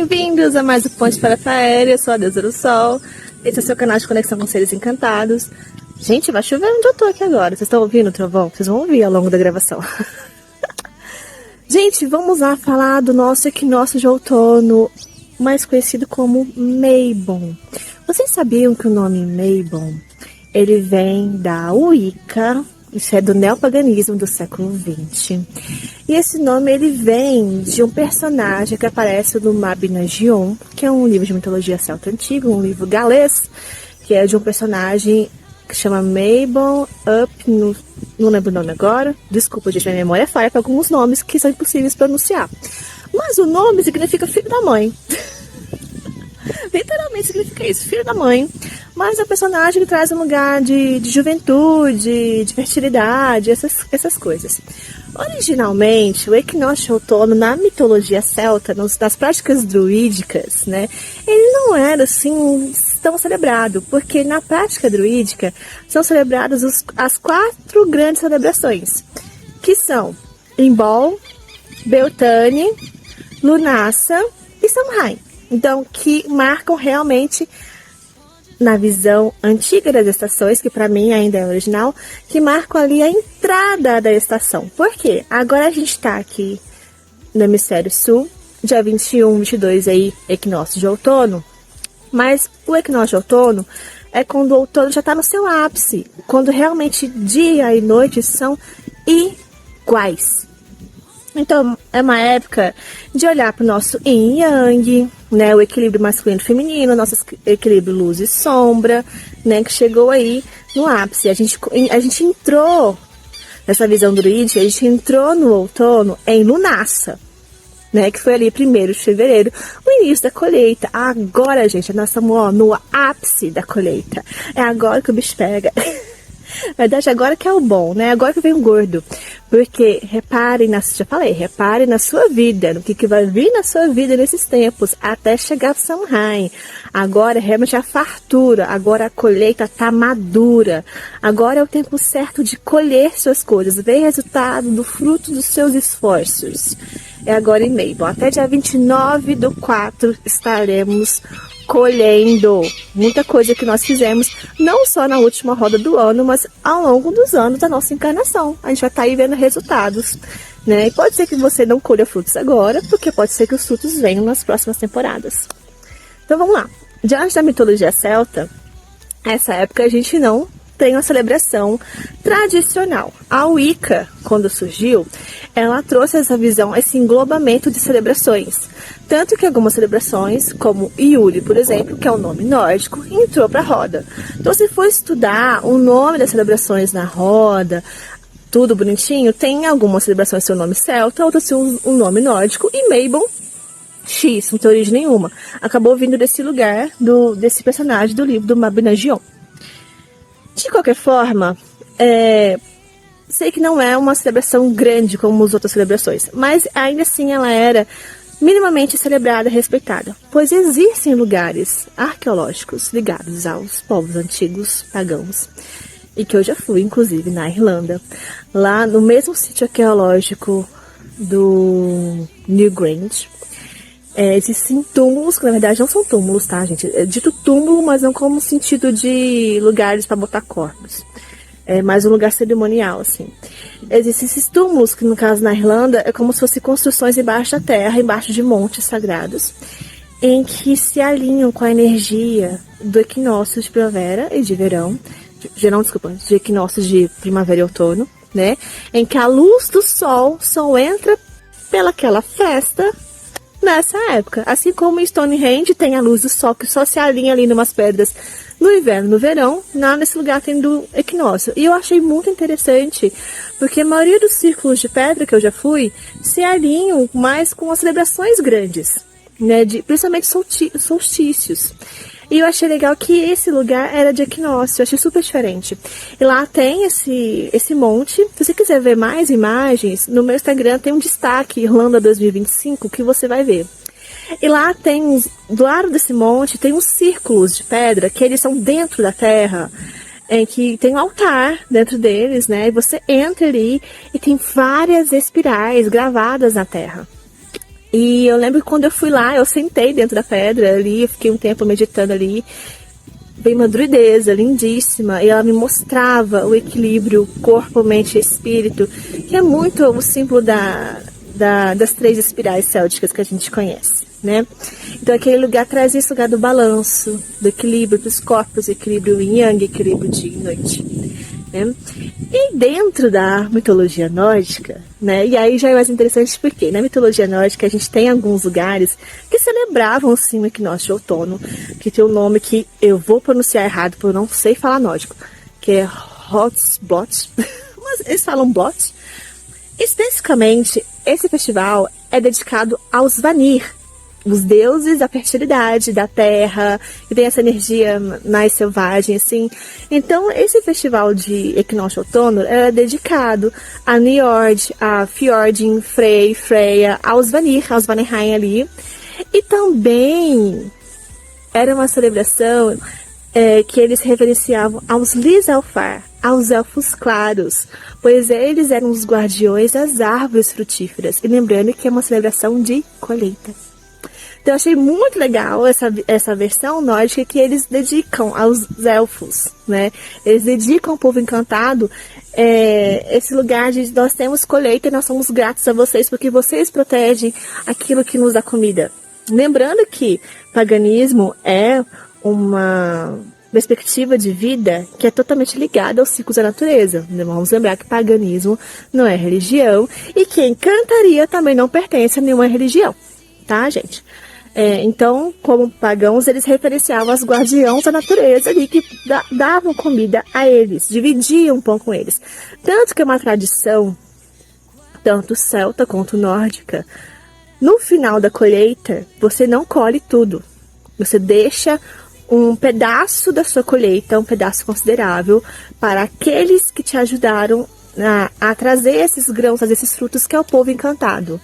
bem-vindos a mais um Ponte para a Aérea. Eu sou a Deusa do Sol. Esse é o seu canal de conexão com seres encantados. Gente, vai chover onde eu tô aqui agora. Vocês estão ouvindo o trovão? Vocês vão ouvir ao longo da gravação. Gente, vamos lá falar do nosso equinócio de outono, mais conhecido como Mabon. Vocês sabiam que o nome Mabon, ele vem da Wicca? Isso é do neopaganismo do século XX. E esse nome ele vem de um personagem que aparece no Mabinogion, que é um livro de mitologia celta antiga, um livro galês, que é de um personagem que chama Mabon Up, não lembro o nome agora. Desculpa, gente, minha memória falha para alguns nomes que são impossíveis de pronunciar. Mas o nome significa filho da mãe. Literalmente significa isso, filho da mãe. Mas é um personagem que traz um lugar de juventude, de fertilidade, essas coisas. Originalmente, o equinócio de outono, na mitologia celta, nas práticas druídicas, né, ele não era assim tão celebrado, porque na prática druídica são celebradas as 4 grandes celebrações, que são Imbolc, Beltane, Lughnasadh e Samhain. Então, que marcam realmente, na visão antiga das estações, que para mim ainda é original, que marcam ali a entrada da estação. Por quê? Agora a gente está aqui no hemisfério sul, dia 21, 22 aí, equinócio de outono, mas o equinócio de outono é quando o outono já está no seu ápice, quando realmente dia e noite são iguais. Então, é uma época de olhar para o nosso yin e yang, né, o equilíbrio masculino e feminino, nosso equilíbrio luz e sombra, né, que chegou aí no ápice. A gente entrou nessa visão druídica, a gente entrou no outono em Lughnasadh, né, que foi ali 1º de fevereiro, o início da colheita. Agora, gente, nós estamos no ápice da colheita. É agora que o bicho pega. Na verdade, agora que é o bom, né? Agora que vem o gordo. Porque reparem na sua vida, no que vai vir na sua vida nesses tempos, até chegar o Samhain. Agora é realmente a fartura, agora a colheita tá madura. Agora é o tempo certo de colher suas coisas, ver resultado do fruto dos seus esforços. É agora em Mabon. Até dia 29/4 estaremos colhendo muita coisa que nós fizemos, não só na última roda do ano, mas ao longo dos anos da nossa encarnação. A gente vai estar aí vendo resultados, né? E pode ser que você não colha frutos agora, porque pode ser que os frutos venham nas próximas temporadas. Então vamos lá. Diante da mitologia celta, essa época a gente não tem uma celebração tradicional. A Wicca, quando surgiu, ela trouxe essa visão, esse englobamento de celebrações. Tanto que algumas celebrações, como Yule, por exemplo, que é um nome nórdico, entrou para a roda. Então, se for estudar o nome das celebrações na roda, tudo bonitinho, tem algumas celebrações seu nome celta, outras seu um nome nórdico, e Mabon, X, não tem origem nenhuma. Acabou vindo desse lugar, desse personagem do livro do Mabinogion. De qualquer forma, sei que não é uma celebração grande como as outras celebrações, mas ainda assim ela era minimamente celebrada e respeitada, pois existem lugares arqueológicos ligados aos povos antigos pagãos, e que eu já fui, inclusive, na Irlanda, lá no mesmo sítio arqueológico do Newgrange. Existem túmulos, que na verdade não são túmulos, tá, gente? É dito túmulo, mas não como sentido de lugares para botar corpos. É mais um lugar cerimonial, assim. Existem esses túmulos, que no caso na Irlanda, é como se fossem construções embaixo da terra, embaixo de montes sagrados, em que se alinham com a energia do equinócio de primavera e de verão, de equinócio de primavera e outono, né? Em que a luz do sol só entra pelaquela festa nessa época. Assim como em Stonehenge tem a luz do sol que só se alinha ali numas pedras no inverno, no verão, nesse lugar tem do equinócio. E eu achei muito interessante, porque a maioria dos círculos de pedra que eu já fui se alinham mais com as celebrações grandes, né, principalmente solstícios. E eu achei legal que esse lugar era de equinócio, eu achei super diferente. E lá tem esse monte. Se você quiser ver mais imagens, no meu Instagram tem um destaque Irlanda 2025 que você vai ver. E lá tem, do lado desse monte, tem uns círculos de pedra que eles são dentro da terra, em que tem um altar dentro deles, né? E você entra ali e tem várias espirais gravadas na terra. E eu lembro que quando eu fui lá, eu sentei dentro da pedra ali, eu fiquei um tempo meditando ali, bem uma druideza, lindíssima, e ela me mostrava o equilíbrio corpo, mente e espírito, que é muito o símbolo das 3 espirais célticas que a gente conhece, né? Então aquele lugar traz esse lugar do balanço, do equilíbrio dos corpos, equilíbrio yin yang, equilíbrio dia e noite, né? E dentro da mitologia nórdica, né? E aí já é mais interessante porque na mitologia nórdica a gente tem alguns lugares que celebravam sim o equinócio de outono, que tem um nome que eu vou pronunciar errado porque eu não sei falar nórdico, que é Hotsblot, mas eles falam Blot. Especificamente, esse festival é dedicado aos Vanir, os deuses da fertilidade, da terra, que tem essa energia mais selvagem, assim. Então, esse festival de equinócio outono era dedicado a Njord, a Fjordin, Frey, Freya, aos Vanir, aos Vanirheim ali. E também era uma celebração que eles reverenciavam aos Lisalfar, aos elfos claros, pois eles eram os guardiões das árvores frutíferas. E lembrando que é uma celebração de colheita. Então eu achei muito legal essa versão nórdica que eles dedicam aos elfos, né? Eles dedicam ao povo encantado esse lugar de nós temos colheita e nós somos gratos a vocês porque vocês protegem aquilo que nos dá comida. Lembrando que paganismo é uma perspectiva de vida que é totalmente ligada aos ciclos da natureza. Vamos lembrar que paganismo não é religião e que encantaria também não pertence a nenhuma religião, tá, gente? Então, como pagãos, eles referenciavam os guardiões da natureza ali, que davam comida a eles, dividiam um pão com eles. Tanto que é uma tradição, tanto celta quanto nórdica, no final da colheita, você não colhe tudo. Você deixa um pedaço da sua colheita, um pedaço considerável, para aqueles que te ajudaram a trazer esses grãos, a esses frutos, que é o povo encantado.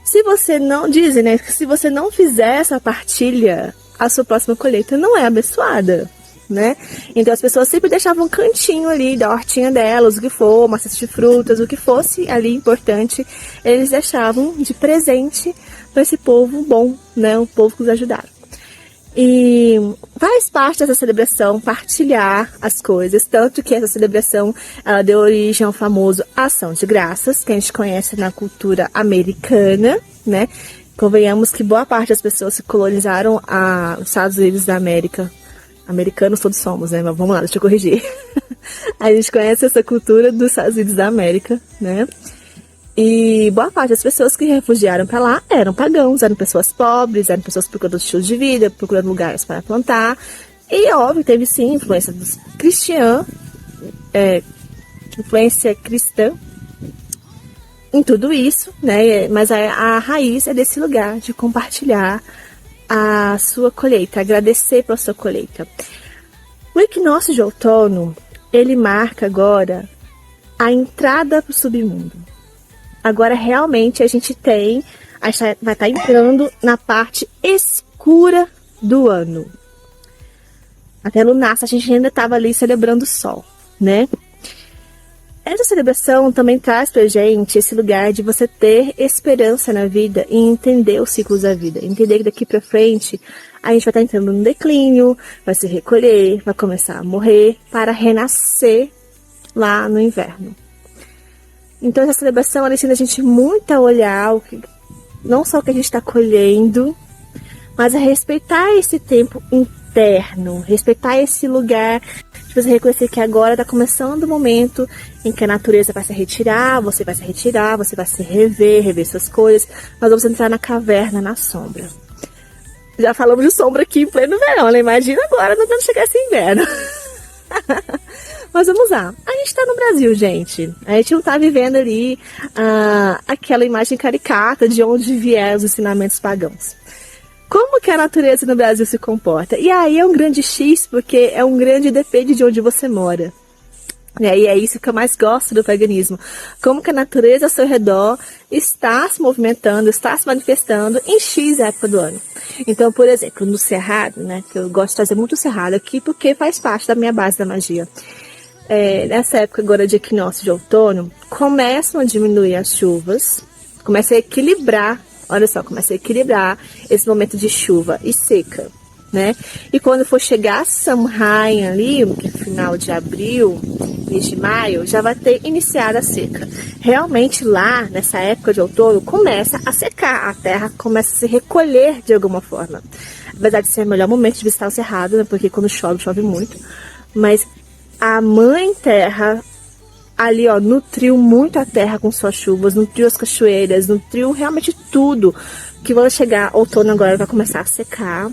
Se você não, dizem, né, que se você não fizer essa partilha, a sua próxima colheita não é abençoada, né? Então as pessoas sempre deixavam um cantinho ali da hortinha delas, o que for, uma cesta de frutas, o que fosse ali importante, eles deixavam de presente para esse povo bom, né? O povo que os ajudaram. E faz parte dessa celebração partilhar as coisas, tanto que essa celebração ela deu origem ao famoso Ação de Graças, que a gente conhece na cultura americana, né? Convenhamos que boa parte das pessoas que colonizaram os Estados Unidos da América, americanos todos somos, né? Mas vamos lá, deixa eu corrigir. A gente conhece essa cultura dos Estados Unidos da América, né? E boa parte das pessoas que refugiaram para lá eram pagãos, eram pessoas pobres, eram pessoas procurando estilo de vida, procurando lugares para plantar. E, óbvio, teve sim influência dos cristãos, influência cristã em tudo isso, né? Mas a raiz é desse lugar de compartilhar a sua colheita, agradecer pela sua colheita. O equinócio de outono, ele marca agora a entrada para o submundo. Agora, realmente, a gente vai estar entrando na parte escura do ano. Até lunácia, a gente ainda estava ali celebrando o sol, né? Essa celebração também traz pra gente esse lugar de você ter esperança na vida e entender os ciclos da vida. Entender que daqui pra frente a gente vai estar entrando no declínio, vai se recolher, vai começar a morrer para renascer lá no inverno. Então essa celebração ela ensina a gente muito a olhar não só o que a gente está colhendo, mas a respeitar esse tempo interno, respeitar esse lugar de você reconhecer que agora está começando o momento em que a natureza vai se retirar, você vai se retirar, você vai se rever suas coisas, nós vamos entrar na caverna, na sombra. Já falamos de sombra aqui em pleno verão, né? Imagina agora quando chegar esse inverno. Mas vamos lá, a gente tá no Brasil, gente. A gente não tá vivendo ali aquela imagem caricata de onde vieram os ensinamentos pagãos. Como que a natureza no Brasil se comporta? E aí é um grande X, porque é um grande depende de onde você mora. E é isso que eu mais gosto do paganismo. Como que a natureza ao seu redor está se movimentando, está se manifestando em X época do ano. Então, por exemplo, no Cerrado, né? Que eu gosto de trazer muito o Cerrado aqui, porque faz parte da minha base da magia. Nessa época agora de equinócio de outono, começam a diminuir as chuvas, começa a equilibrar olha só, começa a equilibrar esse momento de chuva e seca, né? E quando for chegar Samhain ali, que é final de abril, mês de maio, já vai ter iniciado a seca. Realmente lá, nessa época de outono, começa a secar, a terra começa a se recolher de alguma forma. Apesar de ser o melhor momento de visitar o cerrado, né? Porque quando chove, chove muito. Mas a mãe terra ali, ó, nutriu muito a terra com suas chuvas, nutriu as cachoeiras, nutriu realmente tudo. Que quando chegar outono agora vai começar a secar.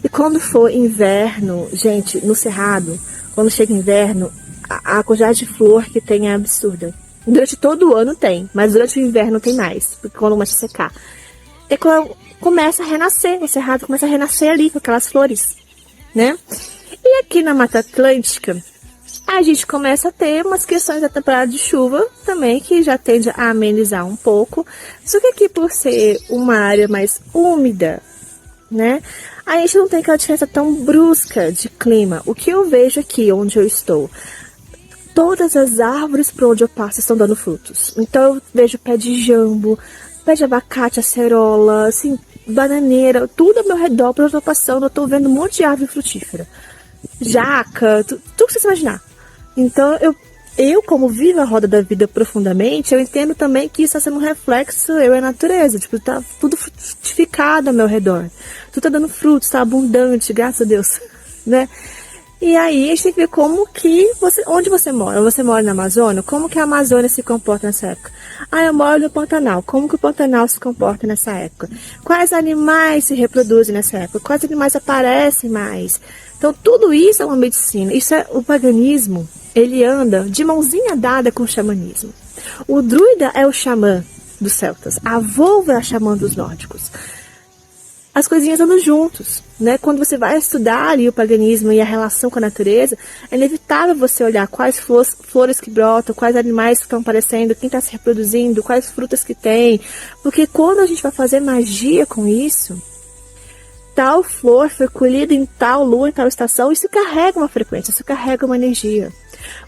E quando for inverno, gente, no cerrado, quando chega inverno, a quantidade de flor que tem é absurda. Durante todo o ano tem, mas durante o inverno tem mais, porque quando começa a secar. E quando começa a renascer, o cerrado começa a renascer ali com aquelas flores, né? E aqui na Mata Atlântica, a gente começa a ter umas questões da temporada de chuva também, que já tende a amenizar um pouco. Só que aqui, por ser uma área mais úmida, né, a gente não tem aquela diferença tão brusca de clima. O que eu vejo aqui, onde eu estou, todas as árvores por onde eu passo estão dando frutos. Então eu vejo pé de jambo, pé de abacate, acerola, assim, bananeira, tudo ao meu redor, por onde eu tô passando, eu tô vendo um monte de árvore frutífera. Jaca, tudo que você imaginar. Então, eu como vivo a roda da vida profundamente, eu entendo também que isso está sendo um reflexo, eu e a natureza. Tipo, tá tudo frutificado ao meu redor. Tudo tá dando frutos, tá abundante, graças a Deus, né? E aí, a gente tem que ver como que onde você mora. Você mora na Amazônia? Como que a Amazônia se comporta nessa época? Ah, eu moro no Pantanal. Como que o Pantanal se comporta nessa época? Quais animais se reproduzem nessa época? Quais animais aparecem mais? Então, tudo isso é uma medicina. Isso é o paganismo. Ele anda de mãozinha dada com o xamanismo. O druida é o xamã dos celtas. A volva é a xamã dos nórdicos. As coisinhas andam juntos, né? Quando você vai estudar ali o paganismo e a relação com a natureza, é inevitável você olhar quais flores que brotam, quais animais que estão aparecendo, quem está se reproduzindo, quais frutas que tem. Porque quando a gente vai fazer magia com isso, tal flor foi colhida em tal lua, em tal estação, isso carrega uma frequência, isso carrega uma energia.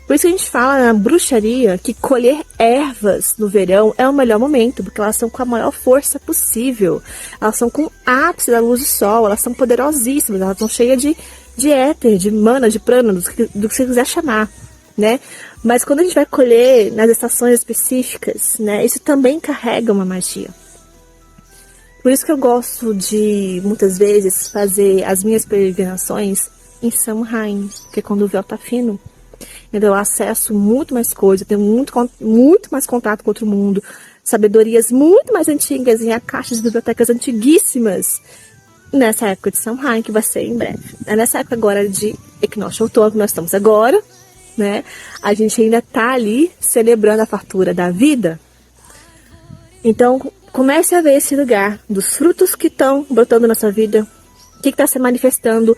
Por isso que a gente fala na bruxaria que colher ervas no verão é o melhor momento, porque elas são com a maior força possível. Elas são com o ápice da luz do sol, elas são poderosíssimas, elas estão cheias de éter, de mana, de prana, do que você quiser chamar, né? Mas quando a gente vai colher nas estações específicas, né, isso também carrega uma magia. Por isso que eu gosto de, muitas vezes, fazer as minhas peregrinações em Samhain, que é quando o véu tá fino. Então eu acesso muito mais coisas, tenho muito mais contato com outro mundo, sabedorias muito mais antigas em caixas de bibliotecas antiguíssimas nessa época de Samhain, que vai ser em breve. É nessa época agora de equinócio outono que nós estamos agora, né? A gente ainda tá ali celebrando a fartura da vida. Então comece a ver esse lugar dos frutos que estão brotando na sua vida, o que está se manifestando.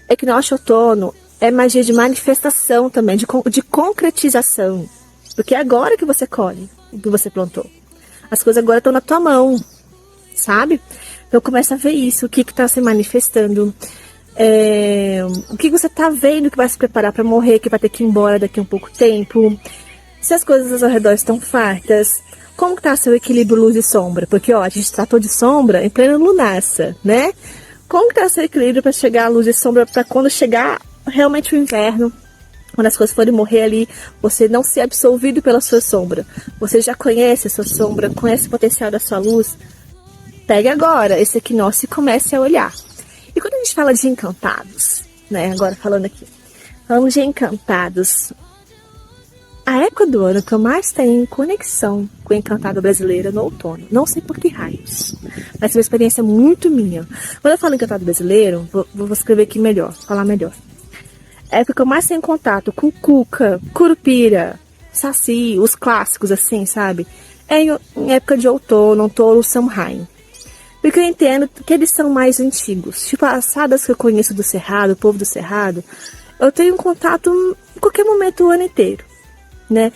Equinócio outono é magia de manifestação também, de concretização. Porque é agora que você colhe o que você plantou. As coisas agora estão na tua mão, sabe? Então começa a ver isso, o que está se manifestando. O que você está vendo que vai se preparar para morrer, que vai ter que ir embora daqui a um pouco tempo. Se as coisas ao redor estão fartas. Como está seu equilíbrio luz e sombra? Porque ó, a gente tratou de sombra em plena lunácia, né? Como está seu equilíbrio para chegar a luz e sombra, para quando chegar realmente o inverno, quando as coisas forem morrer ali, você não ser absorvido pela sua sombra. Você já conhece a sua sombra, conhece o potencial da sua luz. Pegue agora esse equinócio e comece a olhar. E quando a gente fala de encantados, né, agora falando aqui, falamos de encantados, a época do ano que eu mais tenho conexão com o encantado brasileiro é no outono. Não sei por que raios, mas é uma experiência muito minha. Quando eu falo encantado brasileiro, vou escrever aqui melhor, falar melhor. É a época que eu mais tenho contato com cuca, curupira, saci, os clássicos assim, sabe? É em época de outono, Samhain. Porque eu entendo que eles são mais antigos. Tipo, as assadas que eu conheço do Cerrado, o povo do Cerrado, eu tenho contato em qualquer momento o ano inteiro, né?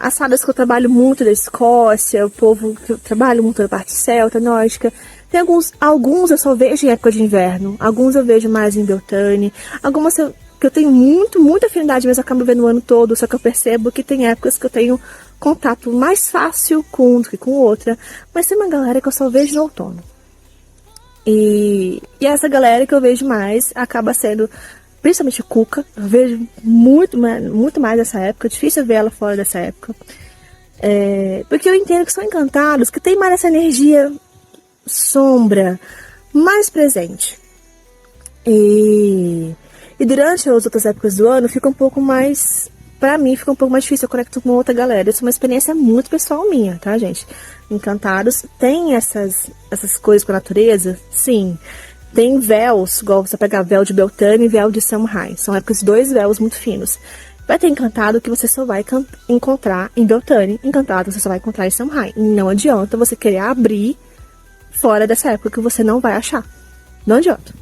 Assadas que eu trabalho muito da Escócia, o povo que eu trabalho muito da parte celta, nórdica. Tem alguns eu só vejo em época de inverno, alguns eu vejo mais em Beltane, algumas eu que eu tenho muita afinidade, mas eu acabo vendo o ano todo, só que eu percebo que tem épocas que eu tenho contato mais fácil com um do que com outra, mas tem uma galera que eu só vejo no outono. E essa galera que eu vejo mais acaba sendo, principalmente Cuca, eu vejo muito mais essa época, é difícil ver ela fora dessa época. Porque eu entendo que são encantados, que tem mais essa energia sombra, mais presente. E durante as outras épocas do ano fica um pouco mais, pra mim fica um pouco mais difícil, eu conecto com outra galera. Isso é uma experiência muito pessoal minha, tá, gente? Encantados tem essas coisas com a natureza, sim. Tem véus, igual você pegar véu de Beltane e véu de Samhain. São épocas de 2 véus muito finos. Vai ter encantado que você só vai encontrar em Beltane, encantado você só vai encontrar em Samhain. Não adianta você querer abrir fora dessa época que você não vai achar. Não adianta.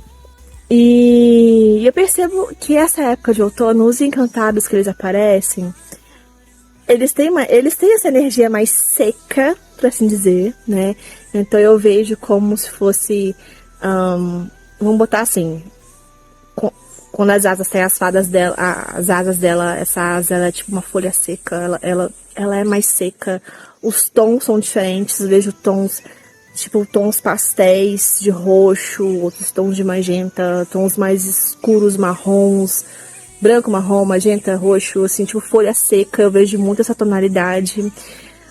E eu percebo que essa época de outono, os encantados que eles aparecem, eles têm essa energia mais seca, por assim dizer, né? Então eu vejo como se fosse, vamos botar assim, quando as asas têm as fadas dela, as asas dela, essa asa ela é tipo uma folha seca, ela é mais seca, os tons são diferentes, eu vejo tons, tipo tons pastéis de roxo, outros tons de magenta, tons mais escuros, marrons, branco, marrom, magenta, roxo, assim, tipo folha seca, eu vejo muito essa tonalidade.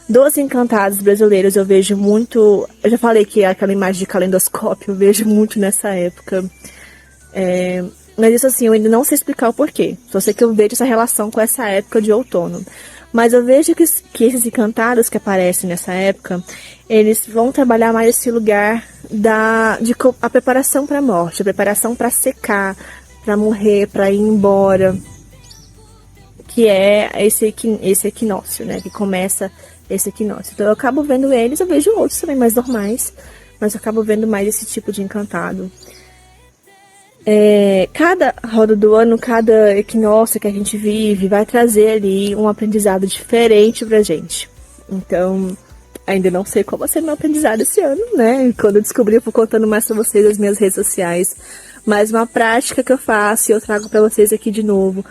Dos encantados brasileiros eu vejo muito, eu já falei que aquela imagem de calendoscópio eu vejo muito nessa época. Mas isso assim, eu ainda não sei explicar o porquê, só sei que eu vejo essa relação com essa época de outono. Mas eu vejo que esses encantados que aparecem nessa época, eles vão trabalhar mais esse lugar a preparação para a morte, a preparação para secar, para morrer, para ir embora, que é esse equinócio, né? Que começa esse equinócio. Então eu acabo vendo eles, eu vejo outros também mais normais, mas eu acabo vendo mais esse tipo de encantado. Cada roda do ano, cada equinócio que a gente vive, vai trazer ali um aprendizado diferente pra gente. Então, ainda não sei qual vai ser meu aprendizado esse ano, né? Quando eu descobrir, eu vou contando mais pra vocês nas minhas redes sociais. Mas uma prática que eu faço e eu trago pra vocês aqui de novo,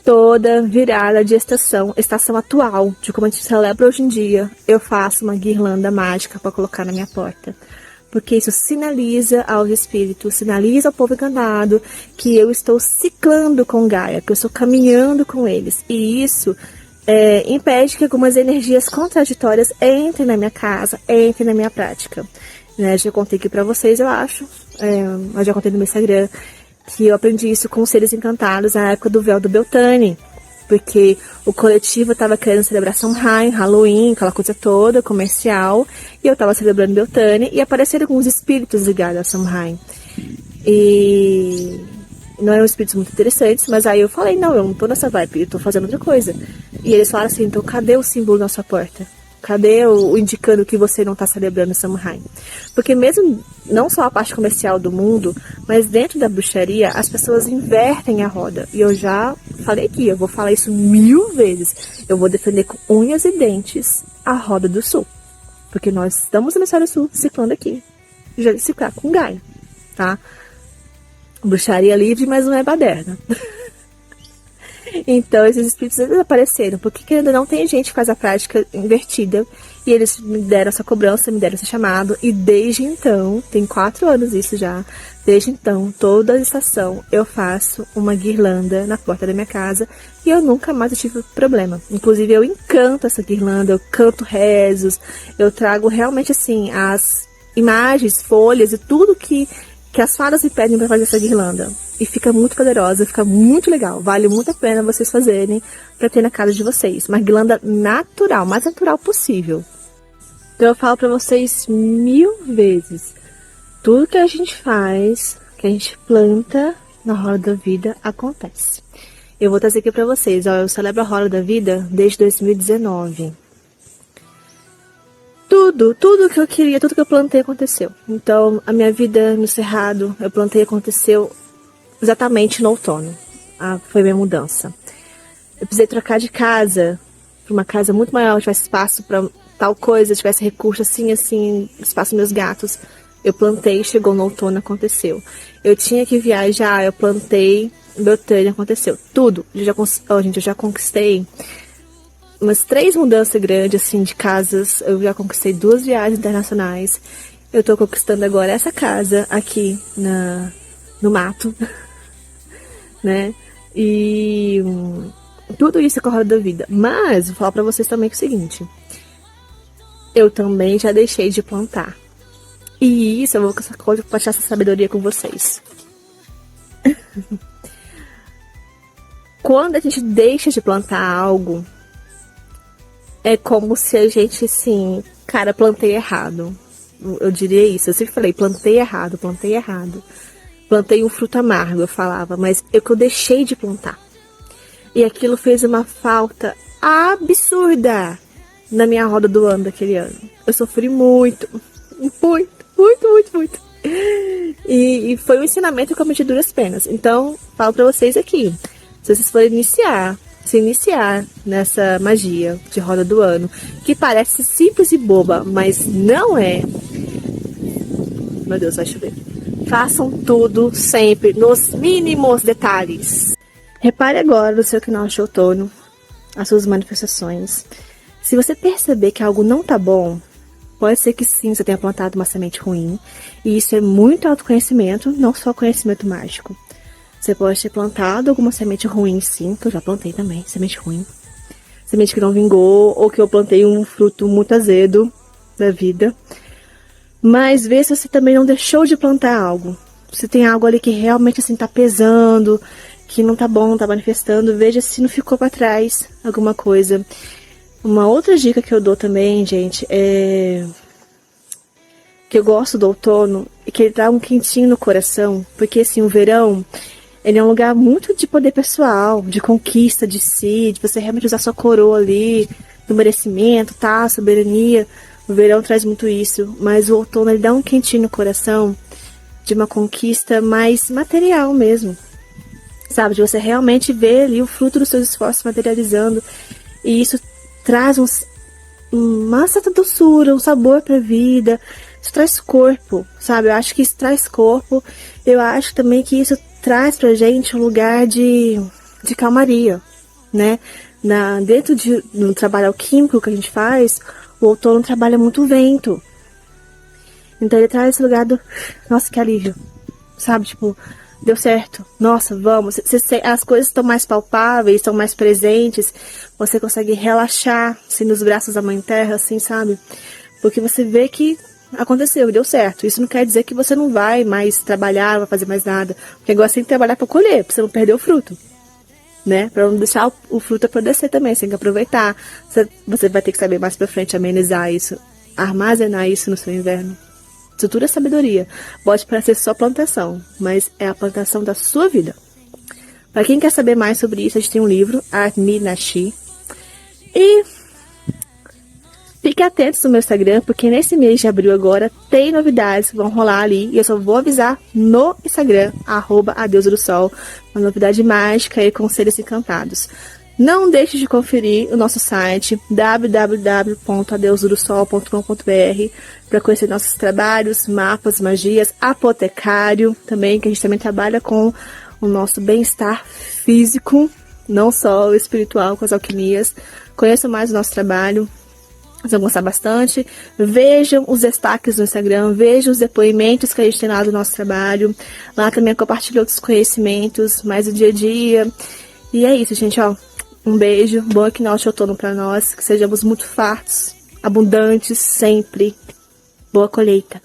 toda virada de estação atual, de como a gente celebra hoje em dia, eu faço uma guirlanda mágica pra colocar na minha porta. Porque isso sinaliza aos espíritos, sinaliza ao povo encantado que eu estou ciclando com Gaia, que eu estou caminhando com eles. E isso impede que algumas energias contraditórias entrem na minha casa, entrem na minha prática. Né? Já contei aqui pra vocês, eu acho, eu já contei no meu Instagram, que eu aprendi isso com os seres encantados na época do véu do Beltane. Porque o coletivo estava querendo celebrar Samhain, Halloween, aquela coisa toda, comercial. E eu estava celebrando Beltane e apareceram alguns espíritos ligados a Samhain. E não eram espíritos muito interessantes, mas aí eu falei, não, eu não tô nessa vibe, eu tô fazendo outra coisa. E eles falaram assim, então cadê o símbolo na sua porta? Cadê o indicando que você não está celebrando Samhain? Porque mesmo, não só a parte comercial do mundo, mas dentro da bruxaria, as pessoas invertem a roda. E eu já falei aqui, eu vou falar isso 1000 vezes. Eu vou defender com unhas e dentes a roda do sul. Porque nós estamos no hemisfério sul, ciclando aqui. Já de ciclar com Gaia, tá? Bruxaria livre, mas não é baderna. Então, esses espíritos desapareceram, porque querendo ou não, tem gente que faz a prática invertida, e eles me deram essa cobrança, me deram esse chamado, e desde então, tem 4 anos isso já, desde então, toda a estação, eu faço uma guirlanda na porta da minha casa, e eu nunca mais tive problema. Inclusive, eu encanto essa guirlanda, eu canto rezos, eu trago realmente, assim, as imagens, folhas e tudo que as fadas me pedem para fazer essa guirlanda. E fica muito poderosa, fica muito legal. Vale muito a pena vocês fazerem para ter na casa de vocês. Uma guirlanda natural, mais natural possível. Então eu falo para vocês 1000 vezes. Tudo que a gente faz, que a gente planta na roda da vida, acontece. Eu vou trazer aqui para vocês. Ó, eu celebro a roda da vida desde 2019. Tudo que eu queria, tudo que eu plantei aconteceu. Então, a minha vida no Cerrado, eu plantei, aconteceu exatamente no outono. Foi minha mudança. Eu precisei trocar de casa para uma casa muito maior, tivesse espaço para tal coisa, tivesse recurso assim, espaço para meus gatos. Eu plantei, chegou no outono, aconteceu. Eu tinha que viajar, eu plantei meu treino aconteceu. Tudo. Gente, eu já conquistei umas 3 mudanças grandes, assim, de casas. Eu já conquistei 2 viagens internacionais. Eu tô conquistando agora essa casa aqui no mato, né? E tudo isso é com a roda da vida. Mas, vou falar pra vocês também que é o seguinte. Eu também já deixei de plantar. E isso, eu vou compartilhar essa sabedoria com vocês. Quando a gente deixa de plantar algo, é como se a gente, assim, cara, plantei errado. Eu diria isso. Eu sempre falei, plantei errado, plantei errado. Plantei um fruto amargo, eu falava, mas eu deixei de plantar. E aquilo fez uma falta absurda na minha roda do ano daquele ano. Eu sofri muito. E foi um ensinamento que eu cometi duras penas. Então, falo pra vocês aqui. Se vocês forem se iniciar nessa magia de roda do ano, que parece simples e boba, mas não é. Meu Deus, vai chover. Façam tudo sempre nos mínimos detalhes. Repare agora no seu equinócio de outono, as suas manifestações. Se você perceber que algo não tá bom, pode ser que sim, você tenha plantado uma semente ruim. E isso é muito autoconhecimento, não só conhecimento mágico. Você pode ter plantado alguma semente ruim, sim, que eu já plantei também, semente ruim. Semente que não vingou, ou que eu plantei um fruto muito azedo da vida. Mas vê se você também não deixou de plantar algo. Se tem algo ali que realmente assim tá pesando, que não tá bom, tá manifestando, veja se não ficou pra trás alguma coisa. Uma outra dica que eu dou também, gente, é que eu gosto do outono e que ele dá um quentinho no coração, porque assim, o verão, ele é um lugar muito de poder pessoal, de conquista de si, de você realmente usar sua coroa ali, do merecimento, tá, soberania. O verão traz muito isso, mas o outono ele dá um quentinho no coração de uma conquista mais material mesmo, sabe? De você realmente ver ali o fruto dos seus esforços materializando, e isso traz uma certa doçura, um sabor pra vida, isso traz corpo, sabe? Eu acho que isso traz corpo, eu acho também que isso traz pra gente um lugar de calmaria, né? Dentro do trabalho alquímico que a gente faz, o outono trabalha muito o vento. Então ele traz esse lugar do, nossa, que alívio, sabe? Tipo, deu certo, nossa, vamos. As coisas estão mais palpáveis, estão mais presentes, você consegue relaxar, assim, nos braços da Mãe Terra, assim, sabe? Porque você vê que aconteceu, deu certo. Isso não quer dizer que você não vai mais trabalhar, não vai fazer mais nada. Porque agora você tem que trabalhar para colher, pra você não perder o fruto, né? Pra não deixar o fruto apodrecer também, você tem que aproveitar. Você vai ter que saber mais pra frente amenizar isso, armazenar isso no seu inverno. Estrutura é sabedoria. Pode parecer só plantação, mas é a plantação da sua vida. Para quem quer saber mais sobre isso, a gente tem um livro, Art Me Nashi. E fique atentos no meu Instagram, porque nesse mês de abril agora tem novidades que vão rolar ali. E eu só vou avisar no Instagram, @adeusadosol, uma novidade mágica e conselhos encantados. Não deixe de conferir o nosso site www.adeusadosol.com.br para conhecer nossos trabalhos, mapas, magias, apotecário também, que a gente também trabalha com o nosso bem-estar físico, não só o espiritual, com as alquimias. Conheçam mais o nosso trabalho, vocês vão gostar bastante. Vejam os destaques no Instagram, vejam os depoimentos que a gente tem lá do nosso trabalho. Lá também compartilho outros conhecimentos, mais o dia a dia. E é isso, gente, ó. Um beijo, bom equinócio de outono para nós, que sejamos muito fartos, abundantes sempre. Boa colheita.